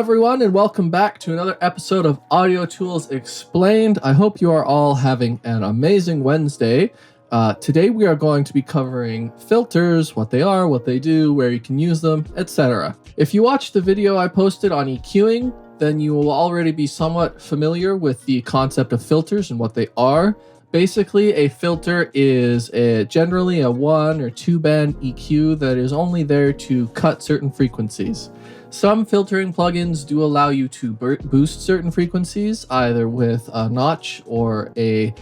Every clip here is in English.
everyone, and welcome back to another episode of Audio Tools Explained. I hope you are all having an amazing Wednesday. Today we are going to be covering filters, what they are, what they do, where you can use them, etc. If you watched the video I posted on EQing, then you will already be somewhat familiar with the concept of filters and what they are. Basically, a filter is generally a 1 or 2 band EQ that is only there to cut certain frequencies. Some filtering plugins do allow you to boost certain frequencies, either with a notch or a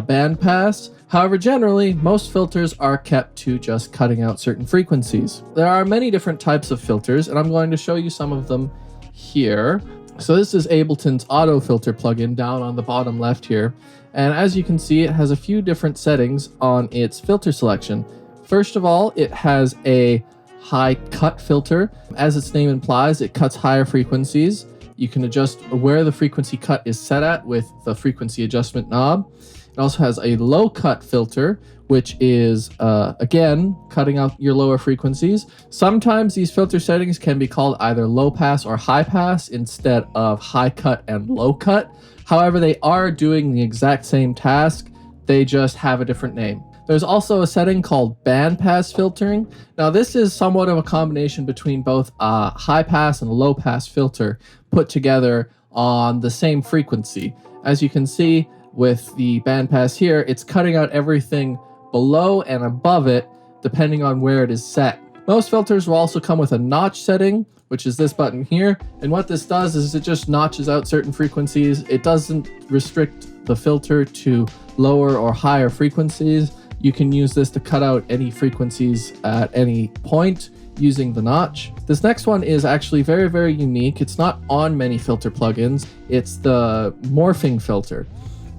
band pass. However, generally, most filters are kept to just cutting out certain frequencies. There are many different types of filters, and I'm going to show you some of them here. So this is Ableton's Auto Filter plugin down on the bottom left here. And as you can see, it has a few different settings on its filter selection. First of all, it has a high cut filter. As its name implies, it cuts higher frequencies. You can adjust where the frequency cut is set at with the frequency adjustment knob. It also has a low cut filter, which is, again, cutting out your lower frequencies. Sometimes these filter settings can be called either low pass or high pass instead of high cut and low cut. However, they are doing the exact same task. They just have a different name. There's also a setting called band pass filtering. Now, this is somewhat of a combination between both a high pass and a low pass filter put together on the same frequency. As you can see with the band pass here, it's cutting out everything below and above it, depending on where it is set. Most filters will also come with a notch setting, which is this button here. And what this does is it just notches out certain frequencies. It doesn't restrict the filter to lower or higher frequencies. You can use this to cut out any frequencies at any point using the notch. This next one is actually very, very unique. It's not on many filter plugins. It's the morphing filter.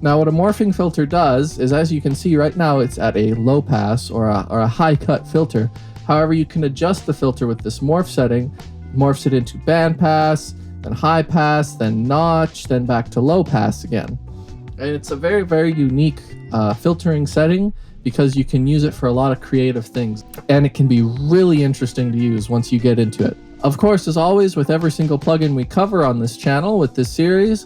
Now, what a morphing filter does is, as you can see right now, it's at a low pass or a high cut filter. However, you can adjust the filter with this morph setting, morphs it into band pass, then high pass, then notch, then back to low pass again. And it's a very, very unique filtering setting because you can use it for a lot of creative things. And it can be really interesting to use once you get into it. Of course, as always, with every single plugin we cover on this channel with this series,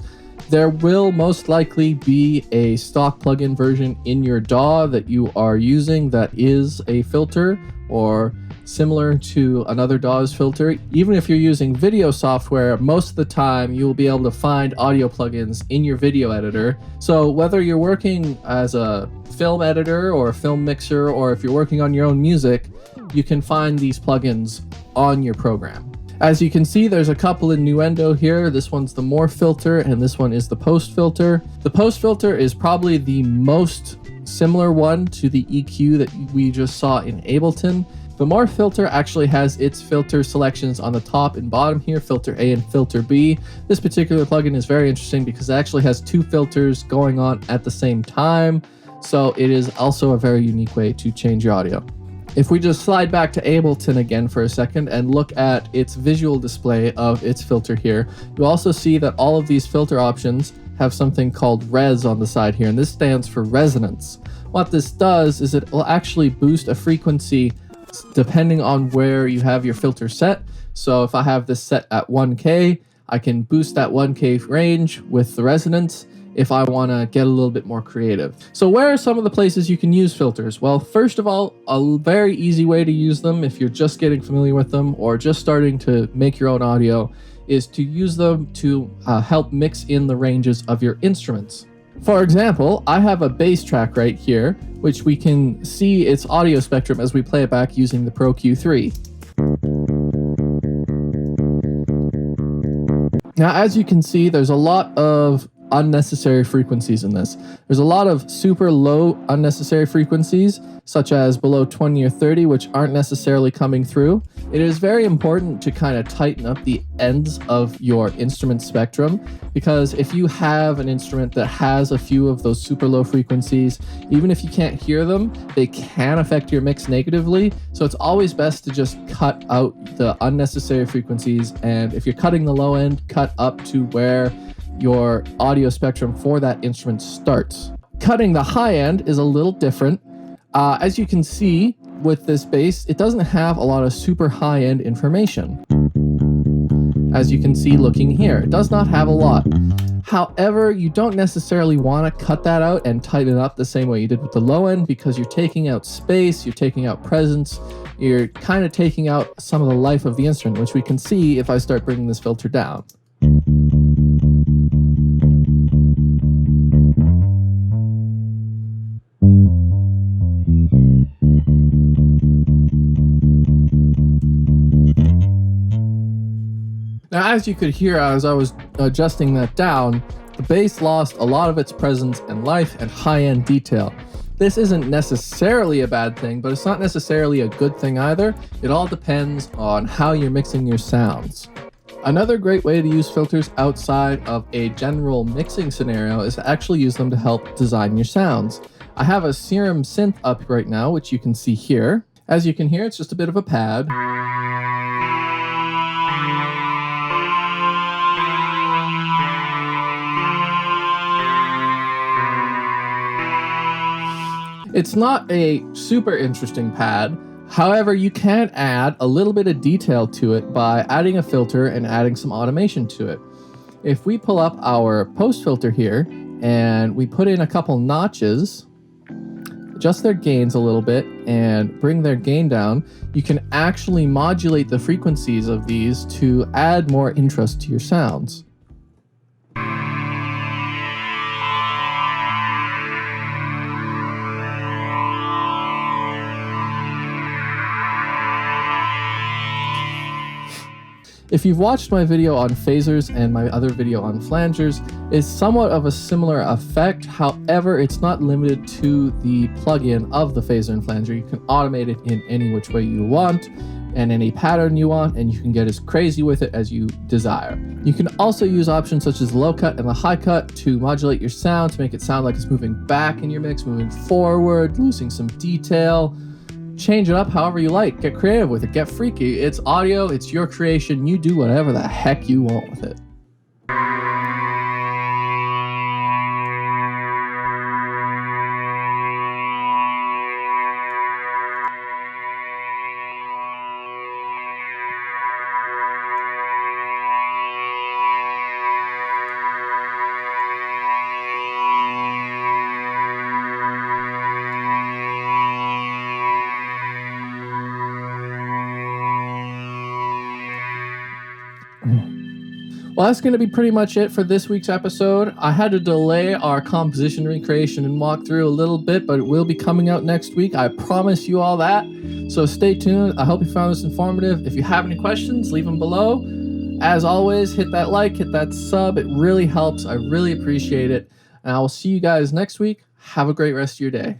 there will most likely be a stock plugin version in your DAW that you are using that is a filter or similar to another DAW's filter. Even if you're using video software, most of the time you will be able to find audio plugins in your video editor. So whether you're working as a film editor or a film mixer, or if you're working on your own music, you can find these plugins on your program. As you can see, there's a couple innuendo here. This one's the morph filter, and this one is the post filter. The post filter is probably the most similar one to the EQ that we just saw in Ableton. The morph filter actually has its filter selections on the top and bottom here, filter A and filter B. This particular plugin is very interesting because it actually has 2 filters going on at the same time. So it is also a very unique way to change your audio. If we just slide back to Ableton again for a second and look at its visual display of its filter here, you'll also see that all of these filter options have something called res on the side here, and this stands for resonance. What this does is it will actually boost a frequency depending on where you have your filter set. So if I have this set at 1K, I can boost that 1K range with the resonance if I want to get a little bit more creative. So where are some of the places you can use filters? Well, first of all, a very easy way to use them if you're just getting familiar with them or just starting to make your own audio is to use them to help mix in the ranges of your instruments. For example, I have a bass track right here, which we can see its audio spectrum as we play it back using the Pro Q3. Now, as you can see, there's a lot of unnecessary frequencies in this. There's a lot of super low unnecessary frequencies, such as below 20 or 30, which aren't necessarily coming through. It is very important to kind of tighten up the ends of your instrument spectrum, because if you have an instrument that has a few of those super low frequencies, even if you can't hear them, they can affect your mix negatively. So it's always best to just cut out the unnecessary frequencies, and if you're cutting the low end, cut up to where your audio spectrum for that instrument starts. Cutting the high end is a little different. As you can see with this bass, it doesn't have a lot of super high end information. as you can see looking here. It does not have a lot. However, you don't necessarily want to cut that out and tighten it up the same way you did with the low end, because you're taking out space, you're taking out presence, you're kind of taking out some of the life of the instrument, which we can see if I start bringing this filter down. Now, as you could hear as I was adjusting that down, the bass lost a lot of its presence and life and high-end detail. This isn't necessarily a bad thing, but it's not necessarily a good thing either. It all depends on how you're mixing your sounds. Another great way to use filters outside of a general mixing scenario is to actually use them to help design your sounds. I have a Serum synth up right now, which you can see here. As you can hear, it's just a bit of a pad. It's not a super interesting pad. However, you can add a little bit of detail to it by adding a filter and adding some automation to it. If we pull up our post filter here and we put in a couple notches, adjust their gains a little bit and bring their gain down, you can actually modulate the frequencies of these to add more interest to your sounds. If you've watched my video on phasers and my other video on flangers, it's somewhat of a similar effect. However, it's not limited to the plugin of the phaser and flanger. You can automate it in any which way you want and any pattern you want, and you can get as crazy with it as you desire. You can also use options such as the low cut and the high cut to modulate your sound, to make it sound like it's moving back in your mix, moving forward, losing some detail. Change it up however you like. Get creative with it. Get freaky. It's audio. It's your creation. You do whatever the heck you want with it. Well, that's going to be pretty much it for this week's episode. I had to delay our composition recreation and walkthrough a little bit, but it will be coming out next week. I promise you all that. So stay tuned. I hope you found this informative. If you have any questions, leave them below. As always, hit that like, hit that sub. It really helps. I really appreciate it. And I will see you guys next week. Have a great rest of your day.